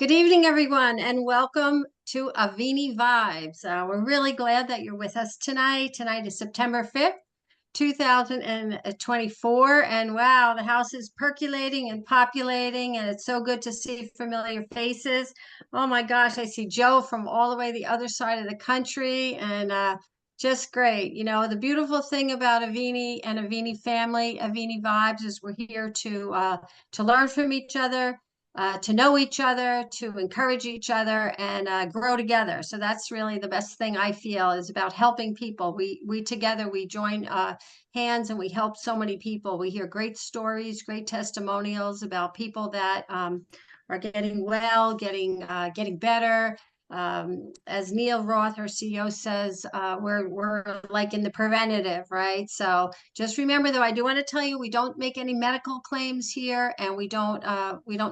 Good evening, everyone, and welcome to Avini Vibes. We're really glad that you're with us tonight. Tonight is September 5th, 2024. And wow, the house is percolating and populating, and it's so good to see familiar faces. Oh my gosh, I see Joe from all the way the other side of the country, and just great. You know, the beautiful thing about Avini and Avini family, Avini Vibes, is we're here to learn from each other, to know each other, to encourage each other, and grow together. So that's really the best thing I feel is about helping people. We together we join hands and we help so many people. We hear great stories, great testimonials about people that are getting well, getting better. As Neil Roth, our CEO, says, we're like in the preventative, right? So just remember, though, I do want to tell you, we don't make any medical claims here, and we don't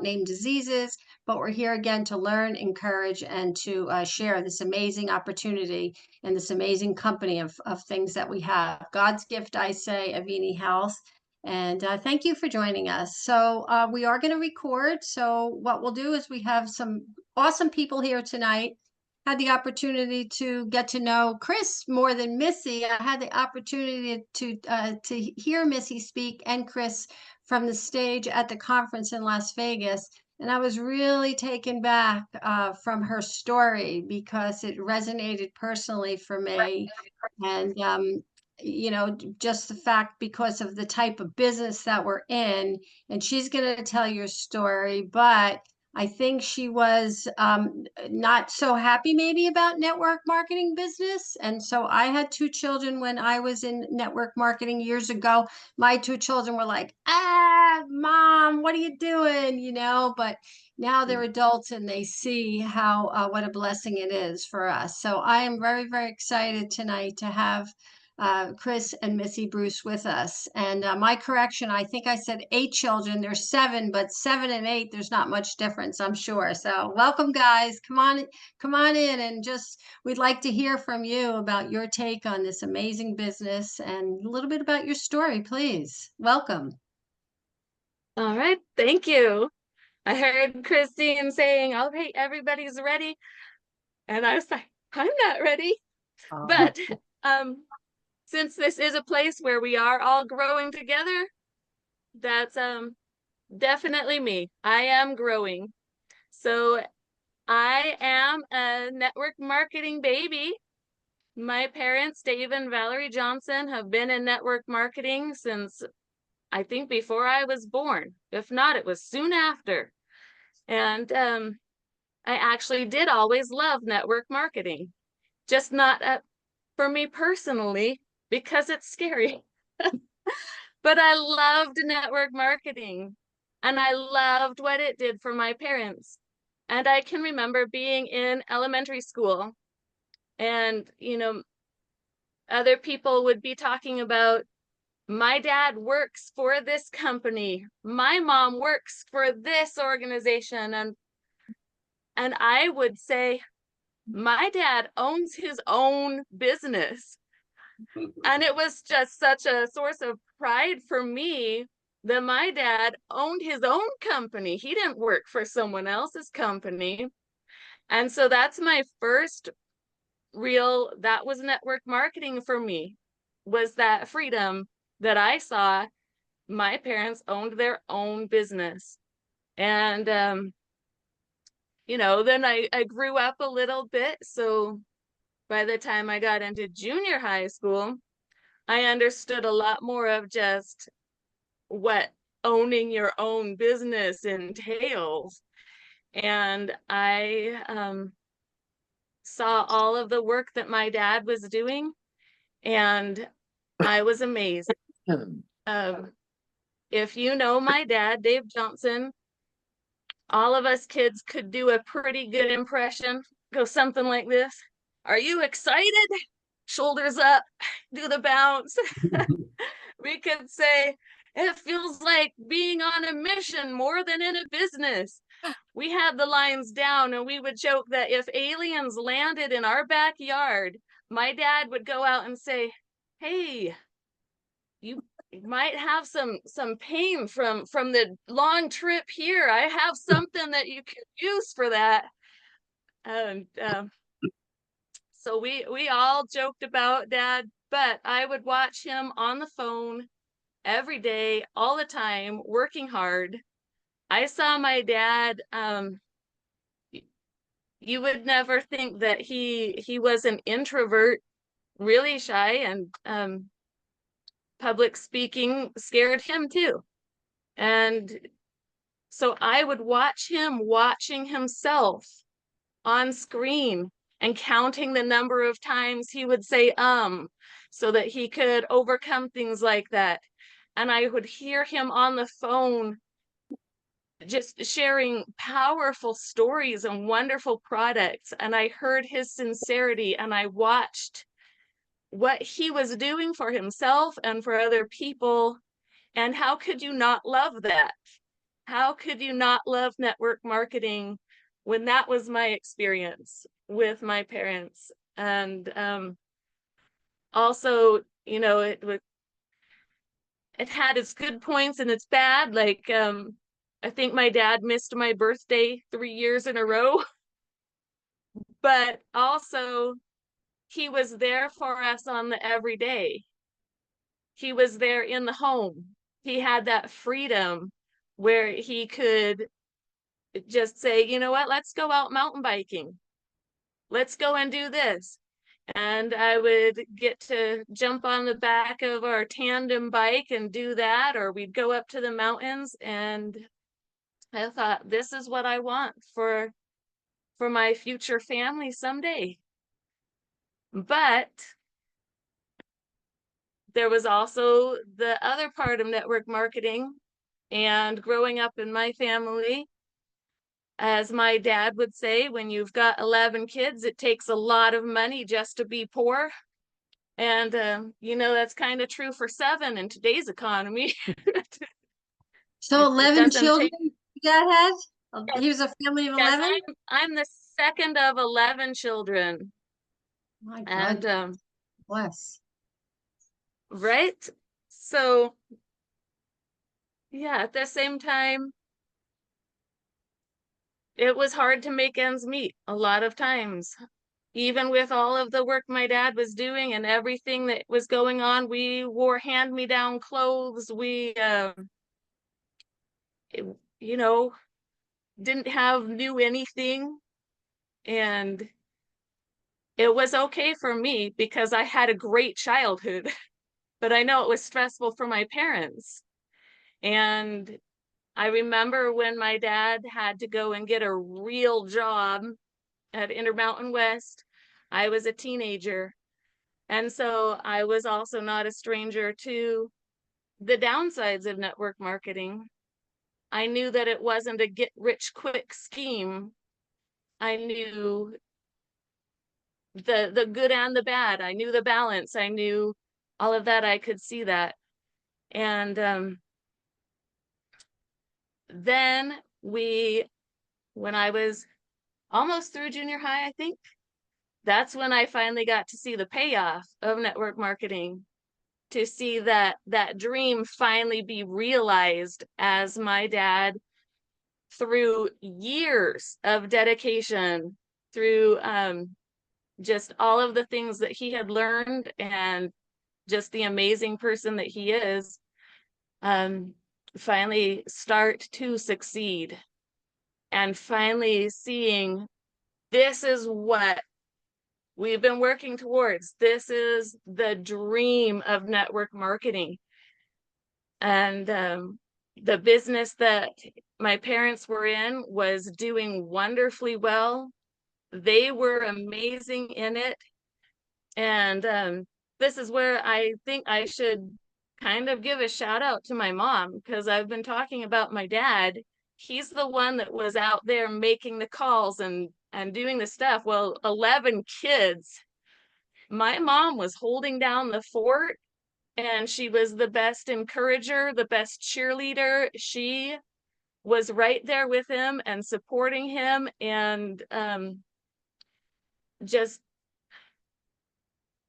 name diseases, but we're here again to learn, encourage, and to share this amazing opportunity and this amazing company of things that we have. God's gift, I say, Avini Health. And thank you for joining us. So we are going to record. So what we'll do is we have some awesome people here tonight. Had the opportunity to get to know Chris more than Missy. I had the opportunity to hear Missy speak and Chris from the stage at the conference in Las Vegas. And I was really taken back from her story because it resonated personally for me. And you know, just the fact because of the type of business that we're in, and she's going to tell your story, but I think she was not so happy maybe about network marketing business. And so I had two children when I was in network marketing years ago. My two children were like, mom, what are you doing? You know, but now they're adults and they see how what a blessing it is for us. So I am very, very excited tonight to have Chris and Missy Bruce with us. And my correction, I think I said 8 children. There's 7, but 7 and 8, there's not much difference, I'm sure. So welcome, guys. Come on in, and just we'd like to hear from you about your take on this amazing business and a little bit about your story, please. Welcome. All right, thank you. I heard Christine saying, "All right, everybody's ready," and I was like, "I'm not ready." But since this is a place where we are all growing together, that's definitely me. I am growing. So I am a network marketing baby. My parents, Dave and Valerie Johnson, have been in network marketing since I think before I was born. If not, it was soon after. And I actually did always love network marketing, just not for me personally, because it's scary. But I loved network marketing, and I loved what it did for my parents. And I can remember being in elementary school, and, you know, other people would be talking about, my dad works for this company, my mom works for this organization, and I would say, my dad owns his own business. And it was just such a source of pride for me that my dad owned his own company. He didn't work for someone else's company. And so that's my first that was network marketing for me, was that freedom that I saw. My parents owned their own business. And you know, then I grew up a little bit. So by the time I got into junior high school, I understood a lot more of just what owning your own business entails. And I saw all of the work that my dad was doing, and I was amazed. If you know my dad, Dave Johnson, all of us kids could do a pretty good impression. Go something like this. Are you excited? Shoulders up, do the bounce. We could say, it feels like being on a mission more than in a business. We had the lines down, and we would joke that if aliens landed in our backyard, my dad would go out and say, hey, you might have some pain from the long trip here. I have something that you can use for that. And so we all joked about Dad, but I would watch him on the phone every day, all the time, working hard. I saw my dad. You would never think that he was an introvert, really shy, and public speaking scared him too. And so I would watch him watching himself on screen and counting the number of times he would say so that he could overcome things like that. And I would hear him on the phone just sharing powerful stories and wonderful products. And I heard his sincerity, and I watched what he was doing for himself and for other people. And how could you not love that? How could you not love network marketing when that was my experience with my parents? And also, you know, it had its good points and its bad. Like, I think my dad missed my birthday 3 years in a row, but also he was there for us on the everyday. He was there in the home. He had that freedom where he could just say, you know what, let's go out mountain biking. Let's go and do this. And I would get to jump on the back of our tandem bike and do that, or we'd go up to the mountains. And I thought, this is what I want for my future family someday. But there was also the other part of network marketing, and growing up in my family, as my dad would say, when you've got 11 kids, it takes a lot of money just to be poor. And, you know, that's kind of true for 7 in today's economy. So It 11 doesn't children take. Dad had? He was a family of Yes, 11? I'm the second of 11 children. My God, And bless. right. So yeah, at the same time, it was hard to make ends meet a lot of times. Even with all of the work my dad was doing and everything that was going on, we wore hand-me-down clothes. We, you know, didn't have new anything. And it was okay for me because I had a great childhood, but I know it was stressful for my parents. And I remember when my dad had to go and get a real job at Intermountain West. I was a teenager. And so I was also not a stranger to the downsides of network marketing. I knew that it wasn't a get rich quick scheme. I knew the good and the bad. I knew the balance. I knew all of that. I could see that. And then when I was almost through junior high, I think, that's when I finally got to see the payoff of network marketing, to see that dream finally be realized as my dad, through years of dedication, through just all of the things that he had learned and just the amazing person that he is, finally start to succeed, and finally seeing, this is what we've been working towards. This is the dream of network marketing. And the business that my parents were in was doing wonderfully well. They were amazing in it. And this is where I think I should kind of give a shout out to my mom, because I've been talking about my dad. He's the one that was out there making the calls and doing the stuff. Well, 11 kids. My mom was holding down the fort, and she was the best encourager, the best cheerleader. She was right there with him and supporting him, and just,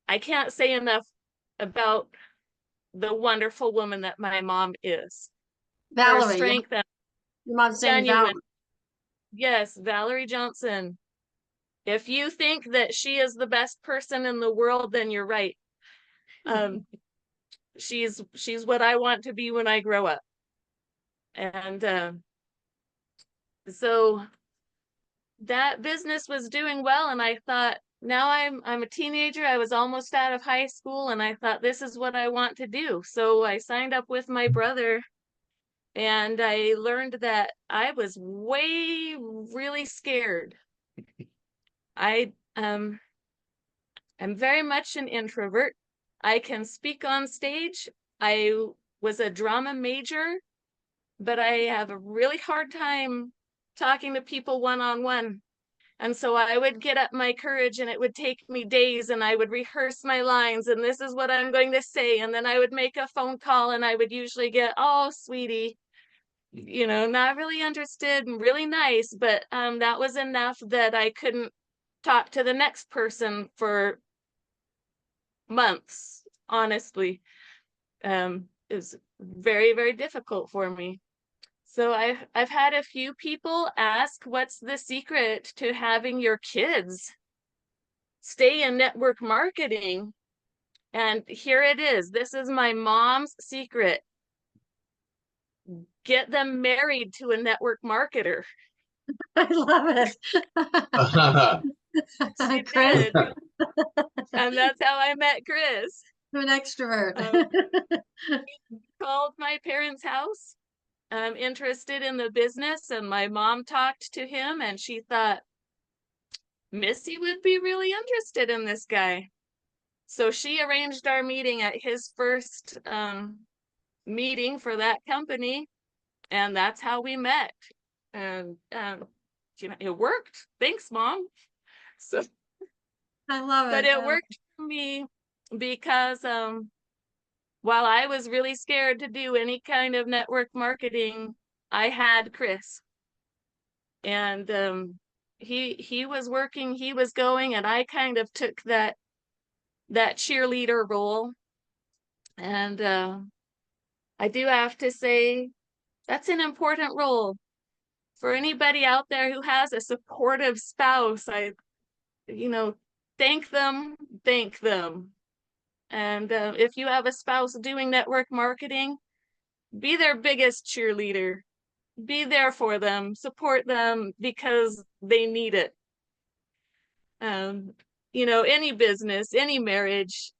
I can't say enough about the wonderful woman that my mom is. Her Valerie, yeah. strength and Your mom's name is genuine. Valerie. Yes, Valerie Johnson. If you think that she is the best person in the world, then you're right. She's what I want to be when I grow up. And so that business was doing well, and I thought, now I'm a teenager. I was almost out of high school, and I thought, this is what I want to do. So I signed up with my brother, and I learned that I was really scared. I'm very much an introvert. I can speak on stage. I was a drama major, but I have a really hard time talking to people one-on-one. And so I would get up my courage, and it would take me days, and I would rehearse my lines, and this is what I'm going to say. And then I would make a phone call, and I would usually get, oh, sweetie, not really interested and really nice, but that was enough that I couldn't talk to the next person for months, honestly. It was very, very difficult for me. So I've had a few people ask, what's the secret to having your kids stay in network marketing? And here it is. This is my mom's secret. Get them married to a network marketer. I love it. She Chris, did. And that's how I met Chris. you're an extrovert. Called my parents' house. I'm interested in the business, and my mom talked to him, and she thought Missy would be really interested in this guy. So she arranged our meeting at his first meeting for that company, and that's how we met. And it worked. Thanks, Mom. So I love it. but it worked for me because while I was really scared to do any kind of network marketing, I had Chris. And he was working, he was going, and I kind of took that cheerleader role. And I do have to say, that's an important role for anybody out there who has a supportive spouse. Thank them. And if you have a spouse doing network marketing, be their biggest cheerleader. Be there for them, support them, because they need it. Any business, any marriage,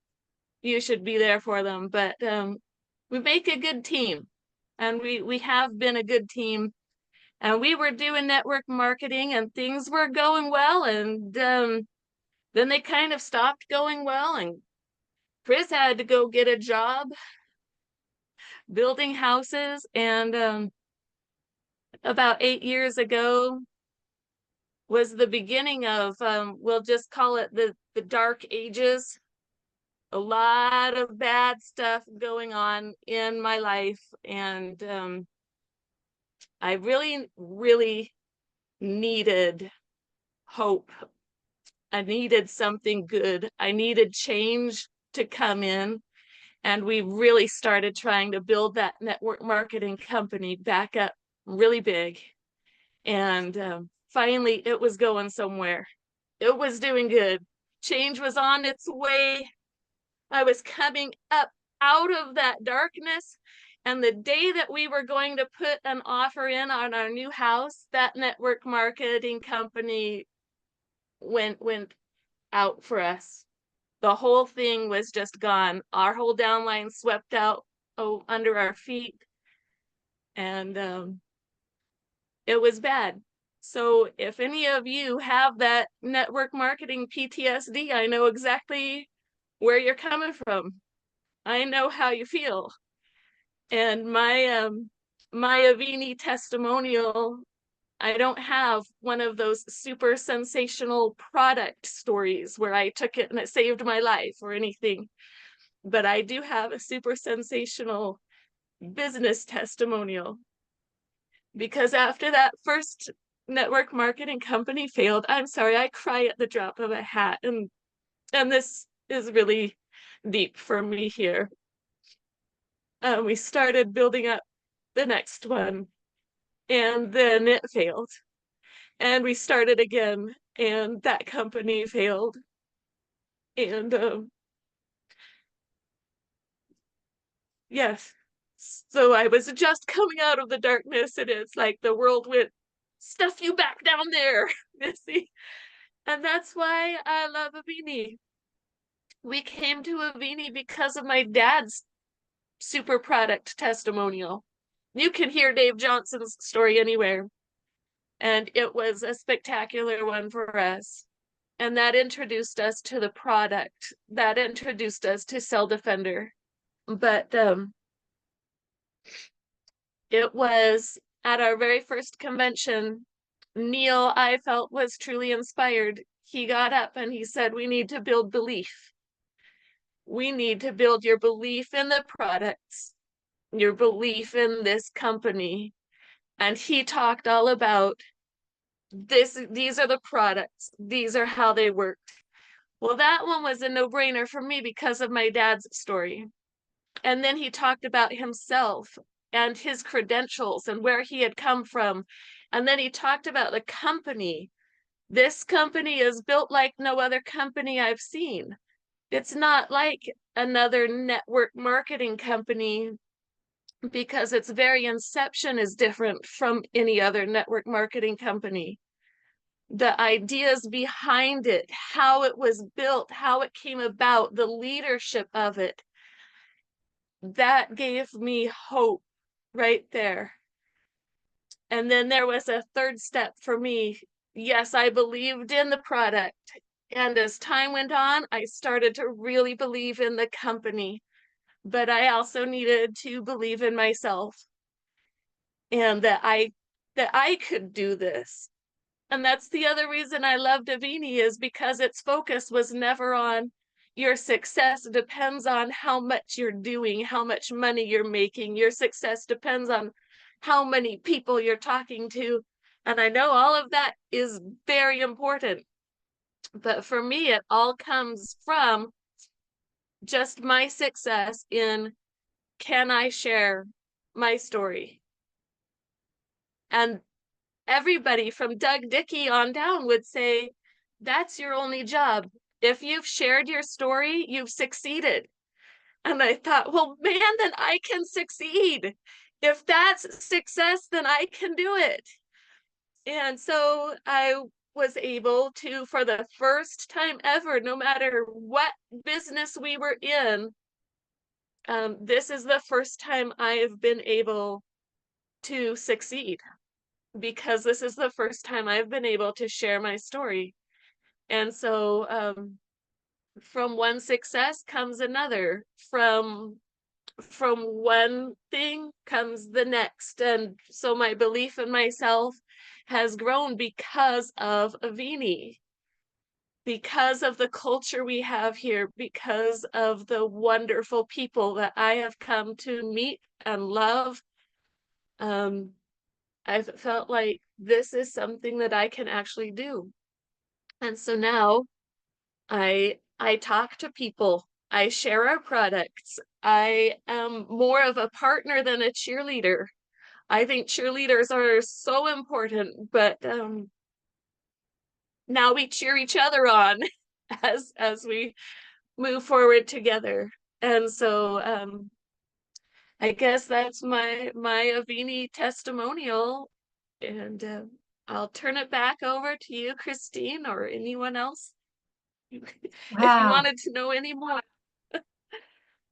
you should be there for them. But we make a good team, and we have been a good team. And we were doing network marketing, and things were going well, and then they kind of stopped going well, and Chris had to go get a job building houses. And about 8 years ago was the beginning of, we'll just call it the dark ages. A lot of bad stuff going on in my life, and I really, really needed hope. I needed something good. I needed change to come in. And we really started trying to build that network marketing company back up really big. And finally, it was going somewhere. It was doing good. Change was on its way. I was coming up out of that darkness. And the day that we were going to put an offer in on our new house, that network marketing company went out for us. The whole thing was just gone. Our whole downline swept out under our feet. And it was bad. So if any of you have that network marketing PTSD, I know exactly where you're coming from. I know how you feel. And my Avini testimonial, I don't have one of those super sensational product stories where I took it and it saved my life or anything. But I do have a super sensational business testimonial. Because after that first network marketing company failed, I'm sorry, I cry at the drop of a hat. And this is really deep for me here. We started building up the next one, and then it failed. And we started again, and that company failed. And yes, so I was just coming out of the darkness, and it's like the world went, stuff you back down there, Missy. And that's why I love Avini. We came to Avini because of my dad's super product testimonial. You can hear Dave Johnson's story anywhere. And it was a spectacular one for us. And that introduced us to the product. That introduced us to Cell Defender. But it was at our very first convention, Neil, I felt, was truly inspired. He got up and he said, we need to build belief. We need to build your belief in the products, your belief in this company. And he talked all about these are the products, these are how they worked. Well, that one was a no-brainer for me because of my dad's story. And then he talked about himself and his credentials and where he had come from. And then he talked about the company. This company is built like no other company I've seen. It's not like another network marketing company because its very inception is different from any other network marketing company. The ideas behind it, how it was built, how it came about, the leadership of it, that gave me hope right there. And then there was a third step for me. Yes, I believed in the product. And as time went on, I started to really believe in the company. But I also needed to believe in myself and that I could do this. And that's the other reason I loved Avini, is because its focus was never on your success depends on how much you're doing, how much money you're making. Your success depends on how many people you're talking to. And I know all of that is very important. But for me, it all comes from just my success in, can I share my story? And everybody from Doug Dickey on down would say, that's your only job. If you've shared your story, you've succeeded. And I thought, well, man, then I can succeed. If that's success, then I can do it. And so I was able to, for the first time ever, no matter what business we were in, this is the first time I've been able to succeed, because this is the first time I've been able to share my story. And so from one success comes another. From one thing comes the next. And so my belief in myself has grown because of Avini, because of the culture we have here, because of the wonderful people that I have come to meet and love. I've felt like this is something that I can actually do. And so now I talk to people, I share our products. I am more of a partner than a cheerleader. I think cheerleaders are so important, but now we cheer each other on as we move forward together. And so I guess that's my Avini testimonial. And I'll turn it back over to you, Christine, or anyone else. If you Wow. wanted to know any more.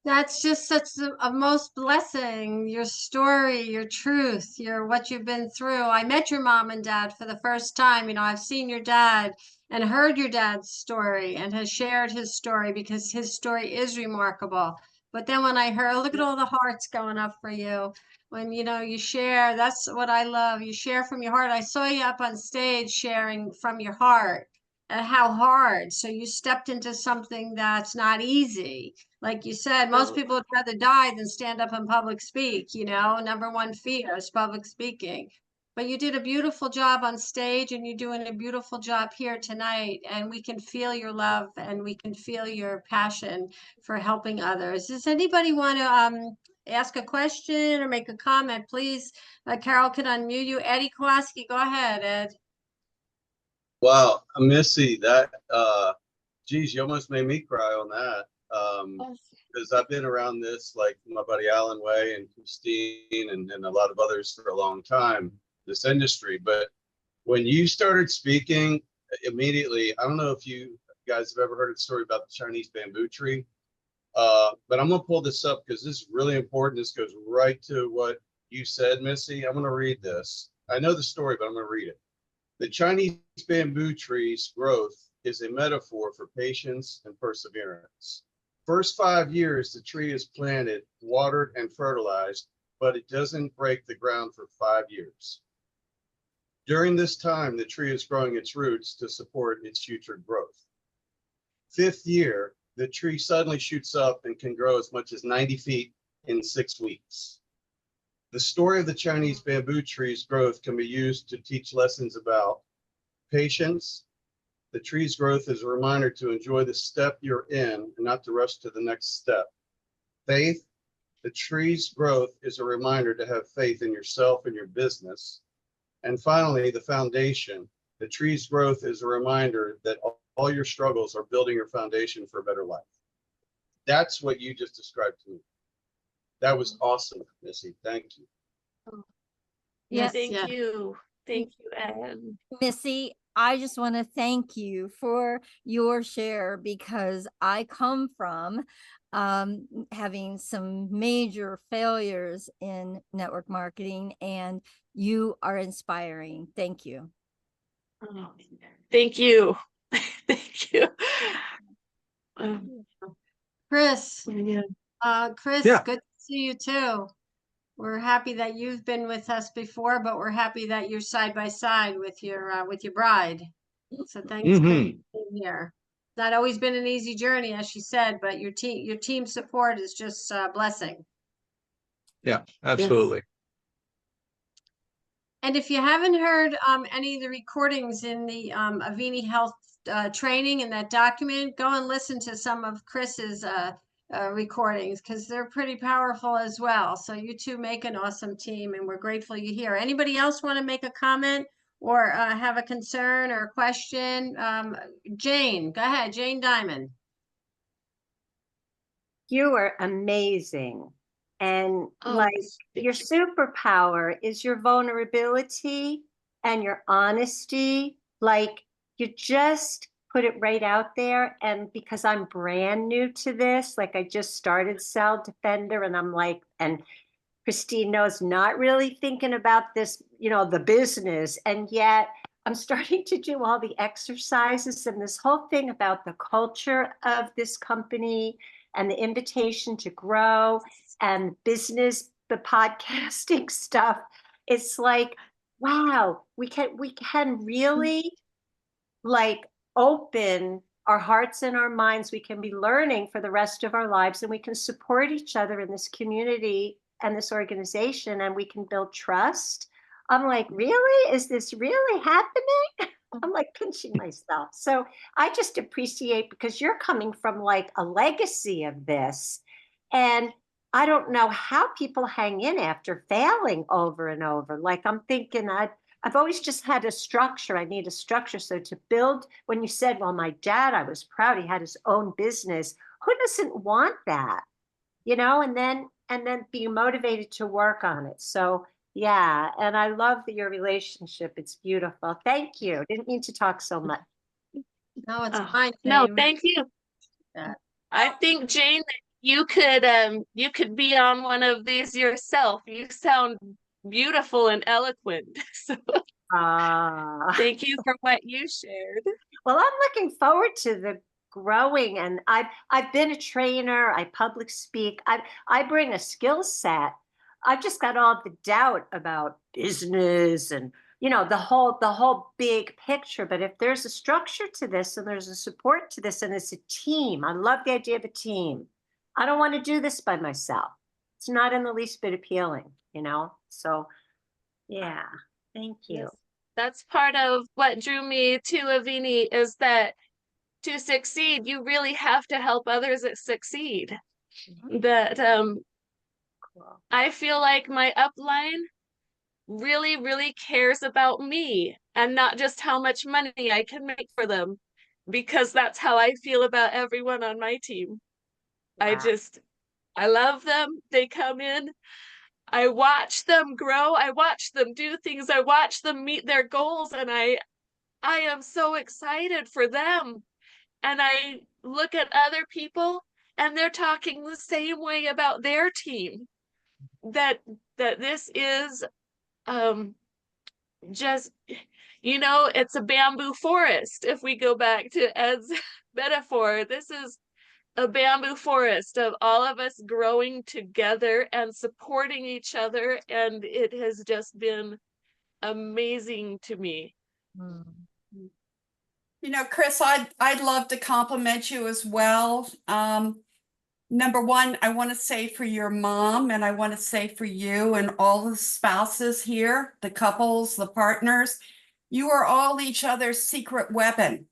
That's just such a most blessing, your story, your truth, your what you've been through. I met your mom and dad for the first time. You know, I've seen your dad and heard your dad's story and has shared his story because his story is remarkable. But then when I heard, look at all the hearts going up for you. When you know you share, that's what I love. You share from your heart. I saw you up on stage sharing from your heart and how hard. So you stepped into something that's not easy. Like you said, most No, people would rather die than stand up and public speak, you know, number one fear is public speaking. But you did a beautiful job on stage and you're doing a beautiful job here tonight. And we can feel your love and we can feel your passion for helping others. Does anybody want to ask a question or make a comment, please, Carol can unmute you. Eddie Kowalski, go ahead, Ed. Wow, Missy, that geez, you almost made me cry on that. Because I've been around this, like my buddy Alan Way and Christine and a lot of others for a long time, this industry. But when you started speaking immediately, I don't know if you guys have ever heard a story about the Chinese bamboo tree. But I'm gonna pull this up because this is really important. This goes right to what you said, Missy. I'm gonna read this. I know the story, but I'm gonna read it. The Chinese bamboo tree's growth is a metaphor for patience and perseverance. First 5 years, the tree is planted, watered, and fertilized, but it doesn't break the ground for 5 years. During this time, the tree is growing its roots to support its future growth. 5th year, the tree suddenly shoots up and can grow as much as 90 feet in 6 weeks. The story of the Chinese bamboo tree's growth can be used to teach lessons about patience. The tree's growth is a reminder to enjoy the step you're in and not to rush to the next step. Faith. The tree's growth is a reminder to have faith in yourself and your business. And finally, the foundation. The tree's growth is a reminder that all your struggles are building your foundation for a better life. That's what you just described to me. That was awesome, Missy. Thank you. Yes, thank you. Thank you, Ed. Missy, I just want to thank you for your share because I come from having some major failures in network marketing, and you are inspiring. Thank you. Oh, thank you. Thank you. Chris. Yeah. Chris, Yeah. good to see you too. We're happy that you've been with us before, but we're happy that you're side by side with your bride. So thanks for being here. Not always been an easy journey, as she said, but your team support is just a blessing. Yeah, absolutely. And if you haven't heard any of the recordings in the Avini Health training in that document, go and listen to some of Chris's recordings because they're pretty powerful as well. So you two make an awesome team, and we're grateful you're here. Anybody else want to make a comment or have a concern or a question? Jane, go ahead. Jane Diamond. You are amazing. And like your superpower is your vulnerability and your honesty. Like you just put it right out there. And because I'm brand new to this, like I just started Cell Defender and I'm like, and Christine knows not really thinking about this, you know, the business. And yet I'm starting to do all the exercises and this whole thing about the culture of this company and the invitation to grow and business, the podcasting stuff. It's like, wow, we can really like open our hearts and our minds. We can be learning for the rest of our lives, and we can support each other in this community and this organization, and we can build trust. I'm like, really? Is this really happening? I'm like pinching myself. So I just appreciate because you're coming from like a legacy of this. And I don't know how people hang in after failing over and over. Like I'm thinking I've always just had a structure. I need a structure. So to build, when you said, well, my dad, I was proud he had his own business. Who doesn't want that? You know, and then being motivated to work on it. So yeah, and I love your relationship. It's beautiful. Thank you. Didn't mean to talk so much. No, it's fine. No, Jane. thank you. I think, Jane, that you could be on one of these yourself. You sound beautiful and eloquent. So thank you for what you shared. Well, I'm looking forward to the growing, and I've been a trainer. I public speak. I bring a skill set. I've just got all the doubt about business and you know the whole big picture. But if there's a structure to this and there's a support to this and it's a team, I love the idea of a team. I don't want to do this by myself. It's not in the least bit appealing, you know. So yeah, thank you. Yes. That's part of what drew me to Avini is that to succeed, you really have to help others succeed. That I feel like my upline really, really cares about me and not just how much money I can make for them, because that's how I feel about everyone on my team. Wow. I love them. They come in, I watch them grow, I watch them do things, I watch them meet their goals, and I am so excited for them. And I look at other people and they're talking the same way about their team. That this is just, it's a bamboo forest. If we go back to Ed's metaphor, this is a bamboo forest of all of us growing together and supporting each other, and it has just been amazing to me. Chris, I'd love to compliment you as well. Number one, I want to say for your mom, and I want to say for you and all the spouses here, the couples, the partners, you are all each other's secret weapon.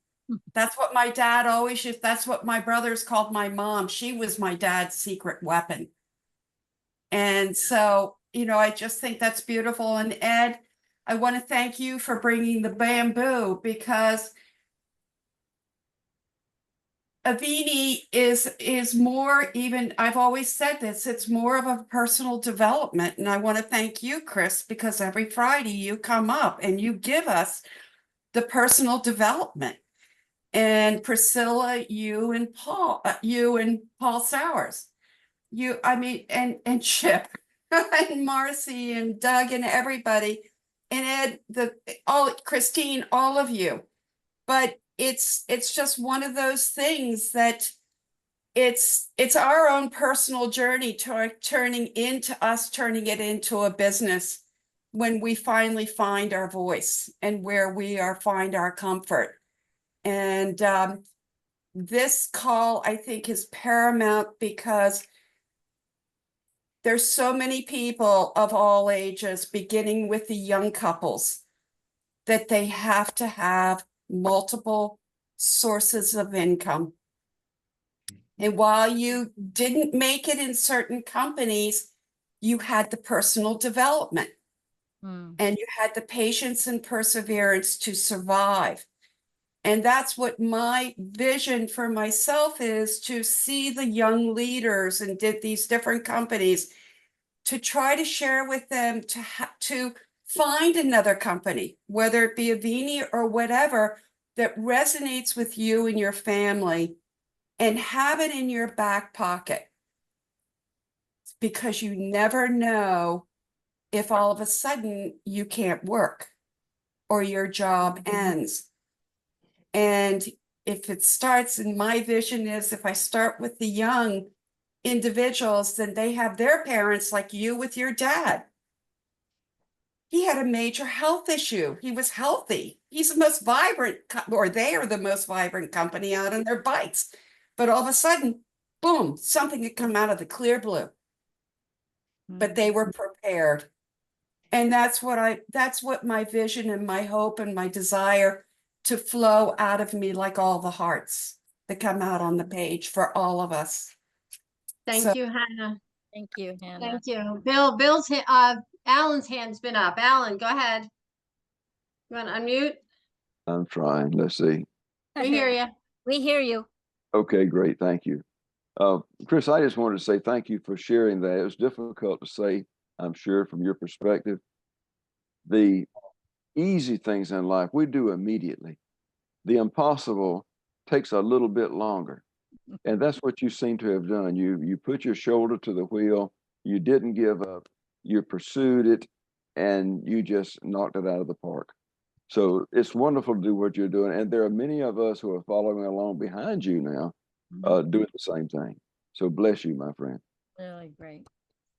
That's what my dad always used. That's what my brothers called my mom. She was my dad's secret weapon. And so, I just think that's beautiful. And Ed, I want to thank you for bringing the bamboo, because Avini is more, even, I've always said this, it's more of a personal development. And I want to thank you, Chris, because every Friday you come up and you give us the personal development. And Priscilla, you and Paul Sowers, and Chip and Marcy and Doug and everybody, and Ed, Christine, all of you. But it's just one of those things that it's our own personal journey to turning it into a business when we finally find our voice and where we find our comfort. And this call, I think, is paramount, because there's so many people of all ages, beginning with the young couples, that they have to have multiple sources of income. And while you didn't make it in certain companies, you had the personal development and you had the patience and perseverance to survive. And that's what my vision for myself is, to see the young leaders and did these different companies, to try to share with them to find another company, whether it be Avini or whatever, that resonates with you and your family, and have it in your back pocket, because you never know if all of a sudden you can't work or your job ends. And if it starts, and my vision is, if I start with the young individuals, then they have their parents, like you with your dad. He had a major health issue. He was healthy. He's the most vibrant, or they are the most vibrant company out on their bikes. But all of a sudden, boom, something had come out of the clear blue. But they were prepared. And that's what my vision and my hope and my desire to flow out of me, like all the hearts that come out on the page for all of us. Thank you, Hannah. Thank you, Hannah. Thank you. Alan's hand's been up. Alan, go ahead. You want to unmute? I'm trying. Let's see. We hear you. We hear you. Okay, great. Thank you. Chris, I just wanted to say thank you for sharing that. It was difficult to say, I'm sure, from your perspective. The easy things in life we do immediately. The impossible takes a little bit longer. And that's what you seem to have done. You put your shoulder to the wheel. You didn't give up. You pursued it, and you just knocked it out of the park. So it's wonderful to do what you're doing. And there are many of us who are following along behind you now, doing the same thing. So bless you, my friend. Really great.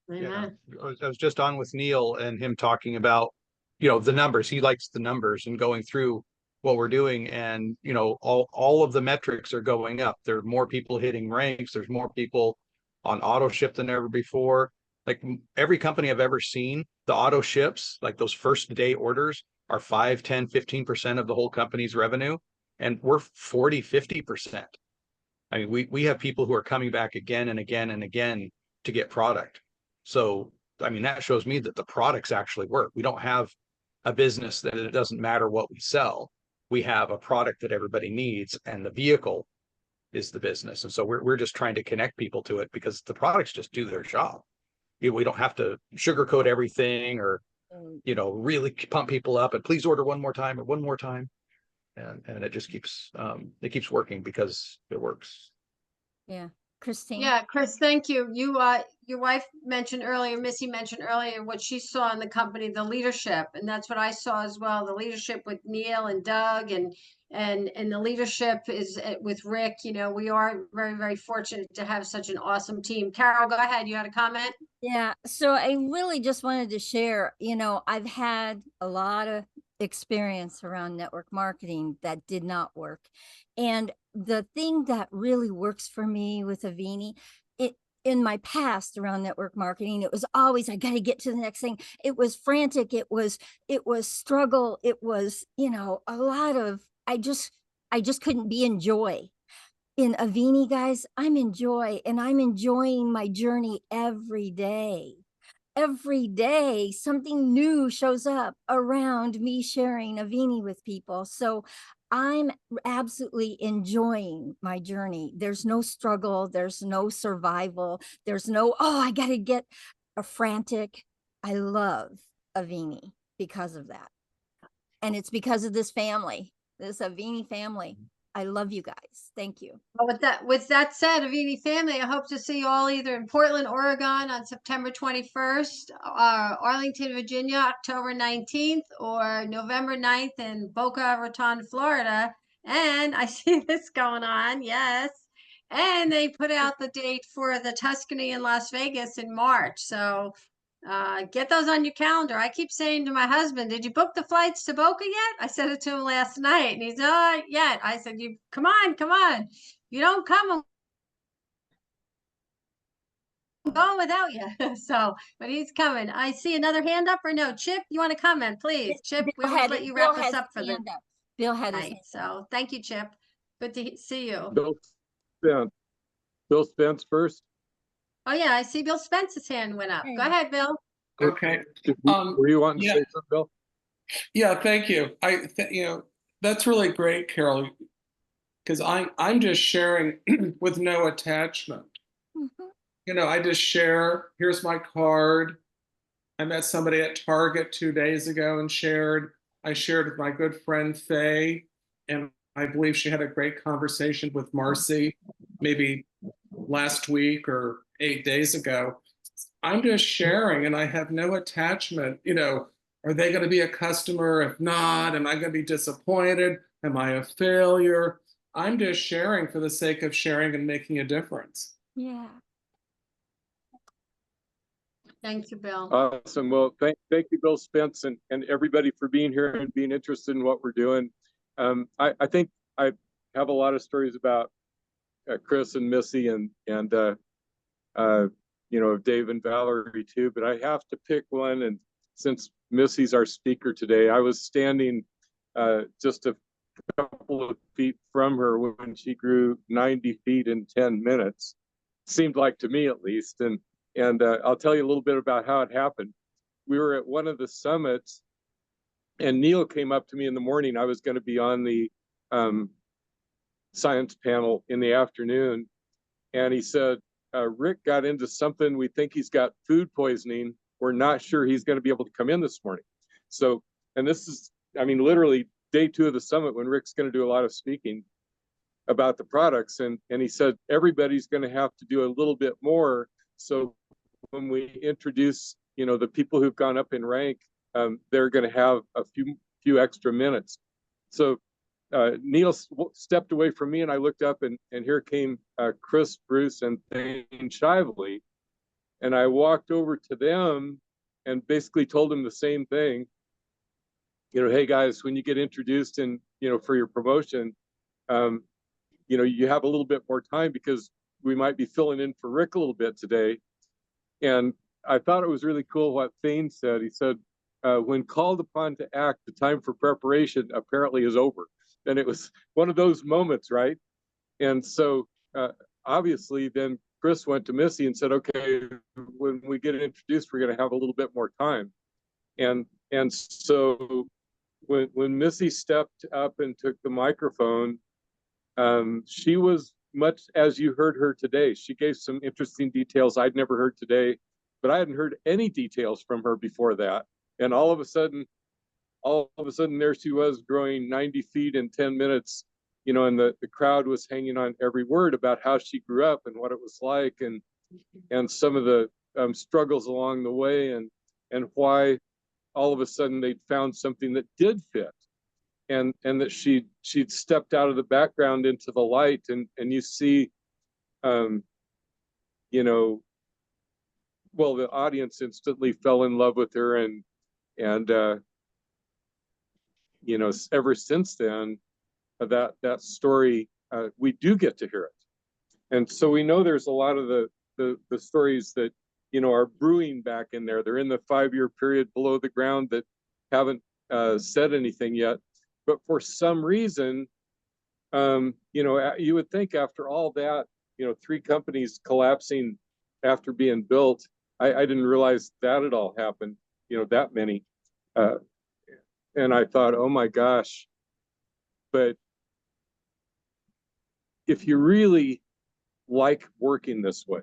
Yeah, I was just on with Neil and him talking about, the numbers. He likes the numbers and going through what we're doing, and all of the metrics are going up. There are more people hitting ranks. There's more people on auto ship than ever before. Like every company I've ever seen, the auto ships, like those first day orders, are 5, 10, 15% of the whole company's revenue, and we're 40, 50%. I mean, we have people who are coming back again and again and again to get product. So, I mean, that shows me that the products actually work. We don't have a business that it doesn't matter what we sell. We have a product that everybody needs, and the vehicle is the business. And so we're just trying to connect people to it because the products just do their job. We don't have to sugarcoat everything or, really pump people up and please order one more time or one more time. And it just keeps working because it works. Yeah. Christine. Yeah, Chris, thank you. Your wife mentioned earlier, Missy mentioned earlier what she saw in the company, the leadership, and that's what I saw as well. The leadership with Neil and Doug, and the leadership is with Rik. We are very, very fortunate to have such an awesome team. Carol, go ahead. You had a comment? Yeah, so I really just wanted to share, I've had a lot of experience around network marketing that did not work. And the thing that really works for me with Avini, in my past around network marketing, it was always, I got to get to the next thing. It was frantic. It was struggle. It was, a lot of, I just couldn't be in joy. In Avini, guys, I'm in joy, and I'm enjoying my journey every day. Every day, something new shows up around me sharing Avini with people. So I'm absolutely enjoying my journey. There's no struggle. There's no survival. There's no, I got to get a frantic. I love Avini because of that. And it's because of this family, this Avini family. I love you guys. Thank you. Well, with that said, Avini family, I hope to see you all either in Portland, Oregon on September 21st, Arlington, Virginia, October 19th, or November 9th in Boca Raton, Florida. And I see this going on, yes. And they put out the date for the Tuscany in Las Vegas in March. So get those on your calendar. I keep saying to my husband, did you book the flights to Boca yet? I said it to him last night, and he's not yet. I said, you come on. You don't come, I'm going without you. So, but he's coming. I see another hand up, or no? Chip, you want to comment, please? Chip, we always let you wrap us up for the Bill had his night. So thank you, Chip. Good to see you. Bill Spence first. Oh yeah, I see Bill Spence's hand went up. Go ahead, Bill. Okay. Were you wanting to say something, Bill? Yeah, thank you. That's really great, Carol, because I'm just sharing with no attachment. I just share, here's my card. I met somebody at Target 2 days ago and shared. I shared with my good friend Faye, and I believe she had a great conversation with Marcy maybe last week or 8 days ago. I'm just sharing, and I have no attachment. Are they going to be a customer? If not, am I going to be disappointed? Am I a failure? I'm just sharing for the sake of sharing and making a difference. Yeah. Thank you, Bill. Awesome. Well, thank you, Bill Spence, and everybody for being here and being interested in what we're doing. I think I have a lot of stories about Chris and Missy and Dave and Valerie too, but I have to pick one. And since Missy's our speaker today, I was standing just a couple of feet from her when she grew 90 feet in 10 minutes. Seemed like to me, at least. And I'll tell you a little bit about how it happened. We were at one of the summits, and Neil came up to me in the morning. I was going to be on the science panel in the afternoon, and he said, Rik got into something. We think he's got food poisoning. We're not sure he's going to be able to come in this morning. So, and this is, literally day 2 of the summit when Rik's going to do a lot of speaking about the products. And he said, everybody's going to have to do a little bit more. So when we introduce, the people who've gone up in rank, they're going to have a few extra minutes. So Neil stepped away from me, and I looked up, and here came Chris, Bruce, and Thane Shively. And I walked over to them and basically told them the same thing. Hey guys, when you get introduced and, for your promotion, you have a little bit more time because we might be filling in for Rik a little bit today. And I thought it was really cool what Thane said. He said, when called upon to act, the time for preparation apparently is over. And it was one of those moments, right? And so obviously then Chris went to Missy and said, okay, when we get introduced, we're going to have a little bit more time. And so when Missy stepped up and took the microphone, she was much as you heard her today. She gave some interesting details I'd never heard today, but I hadn't heard any details from her before that. And all of a sudden, there she was growing 90 feet in 10 minutes, you know, and the crowd was hanging on every word about how she grew up and what it was like, and some of the struggles along the way, and why all of a sudden they'd found something that did fit, and that she'd stepped out of the background into the light, and you see, you know, well, the audience instantly fell in love with her, and you know, ever since then, that story, we do get to hear it. And so we know there's a lot of the stories that, you know, are brewing back in there. They're in the 5-year period below the ground that haven't said anything yet. But for some reason, you know, you would think after all that, you know, 3 companies collapsing after being built, I didn't realize that had all happened, you know, that many. And I thought, oh my gosh. But if you really like working this way,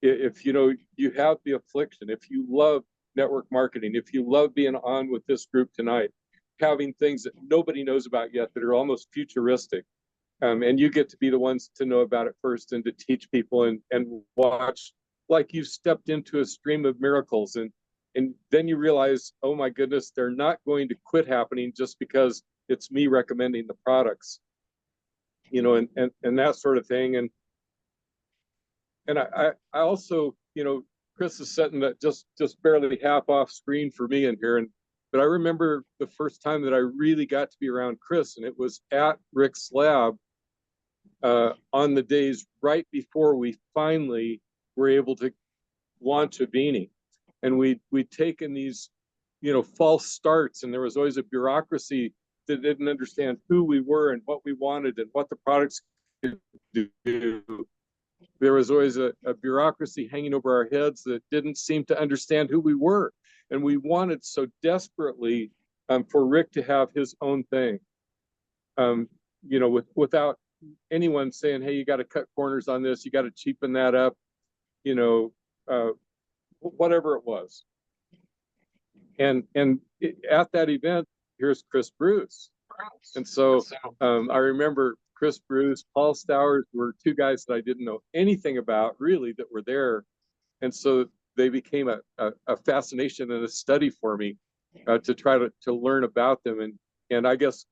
if you know you have the affliction, if you love network marketing, if you love being on with this group tonight, having things that nobody knows about yet that are almost futuristic, and you get to be the ones to know about it first and to teach people and watch like you've stepped into a stream of miracles, and then you realize, oh my goodness, they're not going to quit happening just because it's me recommending the products, you know, and that sort of thing. And I also, you know, Chris is setting that just barely half off screen for me in here. But I remember the first time that I really got to be around Chris, and it was at Rik's lab on the days right before we finally were able to launch Avini. And we'd taken these, you know, false starts, and there was always a bureaucracy that didn't understand who we were and what we wanted and what the products could do. There was always a bureaucracy hanging over our heads that didn't seem to understand who we were. And we wanted so desperately for Rik to have his own thing, you know, without anyone saying, hey, you got to cut corners on this, you got to cheapen that up, you know, whatever it was. And at that event, here's Chris Bruce. And so I remember Chris Bruce, Paul Stowers were 2 guys that I didn't know anything about really that were there. And so they became a fascination and a study for me to try to learn about them. And I guess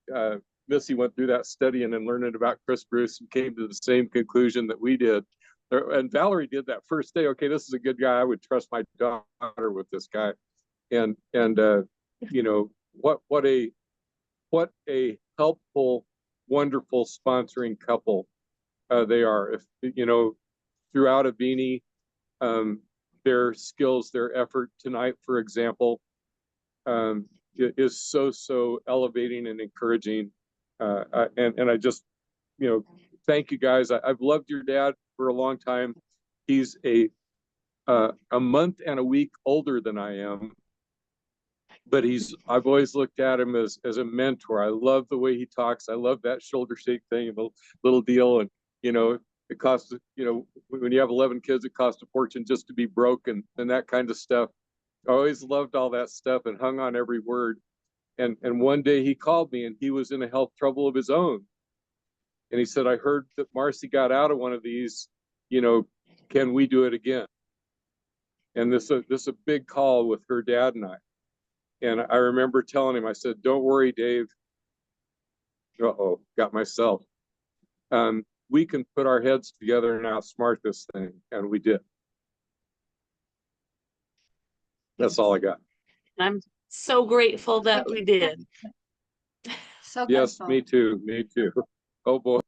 Missy went through that study and then learning about Chris Bruce and came to the same conclusion that we did. And Valerie did that first day. Okay, this is a good guy. I would trust my daughter with this guy. And you know, what a helpful, wonderful sponsoring couple they are. If you know, throughout Avini, their skills, their effort tonight, for example, is so elevating and encouraging. And I just, you know, thank you guys. I've loved your dad for a long time. He's a month and a week older than I am, but I've always looked at him as a mentor. I love the way he talks. I love that shoulder shake thing, the little deal. And, you know, it costs, you know, when you have 11 kids, it costs a fortune just to be broke and that kind of stuff. I always loved all that stuff and hung on every word. And one day he called me and he was in a health trouble of his own. And he said, I heard that Marcy got out of one of these, you know, can we do it again? And this is a big call with her dad and I. And I remember telling him, I said, don't worry, Dave. Uh-oh, got myself. We can put our heads together and outsmart this thing. And we did. That's all I got. I'm so grateful that we did. So yes, grateful. me too. Me too. Oh boy.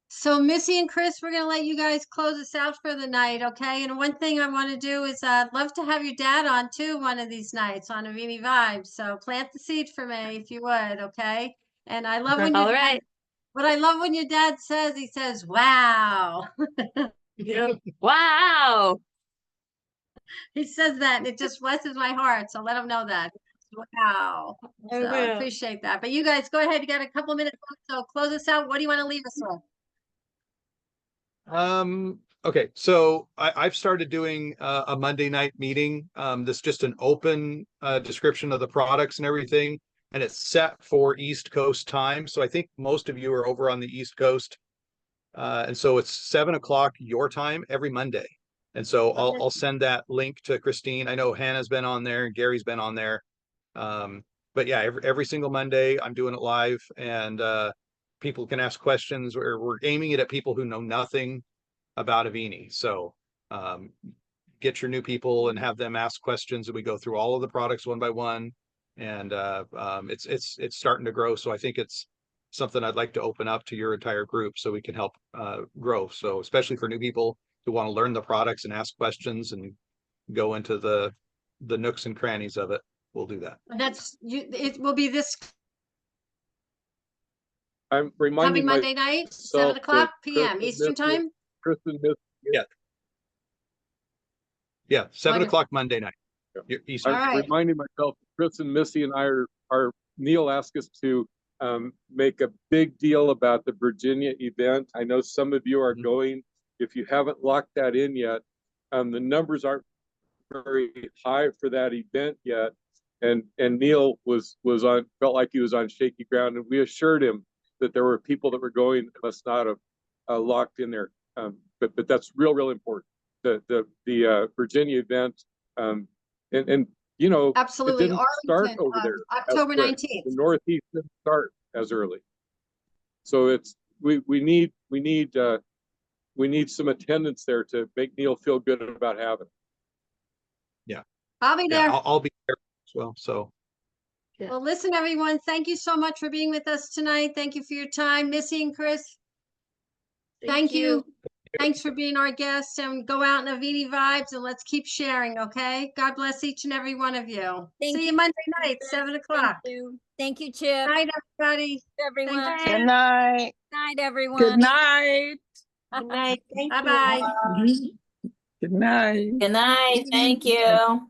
So Missy and Chris, we're gonna let you guys close us out for the night, okay? And one thing I want to do is I'd love to have your dad on too one of these nights on Avini Vibes. So plant the seed for me if you would, okay? And I love when All right. what I love when your dad says, he says, wow. Yeah. Wow. He says that and it just blesses my heart. So let him know that. Wow. I So I will. appreciate that. But you guys go ahead. You got a couple minutes left, so close us out. What do you want to leave us with? Okay, so I've started doing a Monday night meeting. That's just an open description of the products and everything, and it's set for East Coast time. So I think most of you are over on the East Coast, and so it's 7 o'clock your time every Monday. And so I'll send that link to Christine. I know Hannah's been on there and Gary's been on there. But yeah, every single Monday I'm doing it live, and people can ask questions. We're aiming it at people who know nothing about Avini. So get your new people and have them ask questions, and we go through all of the products one by one. And it's starting to grow. So I think it's something I'd like to open up to your entire group so we can help grow. So especially for new people who want to learn the products and ask questions and go into the nooks and crannies of it, we'll do that. That's you. It will be this I'm coming reminding Monday night, myself 7 o'clock that p.m. Chris Eastern and time. Chris and Miss, Yeah, 7 Wonderful. o'clock Monday night. Eastern. All I'm right. reminding myself, Chris and Missy and I are Neil asked us to make a big deal about the Virginia event. I know some of you are going. If you haven't locked that in yet, the numbers aren't very high for that event yet. And Neil felt like he was on shaky ground, and we assured him that there were people that were going that must not have locked in there. But that's real important. The Virginia event, and you know, Absolutely. it didn't start Arlington, over there. as October quick. 19th. The Northeast didn't start as early. So it's we need some attendance there to make Neil feel good about having it. Yeah. I'll be there. Yeah, I'll be there as well. So Yeah. Well, listen, everyone, thank you so much for being with us tonight. Thank you for your time. Missy and Chris, thank you. Thanks for being our guests, and go out in Avini vibes, and let's keep sharing, okay? God bless each and every one of you. Thank See you, you Monday night, Chris. 7 o'clock. Thank you, Chip. Night, everybody. Everyone. Thank Good you. Night, everyone. Good night. Good night. Thank you. Bye-bye. Good night. Good night. Thank you.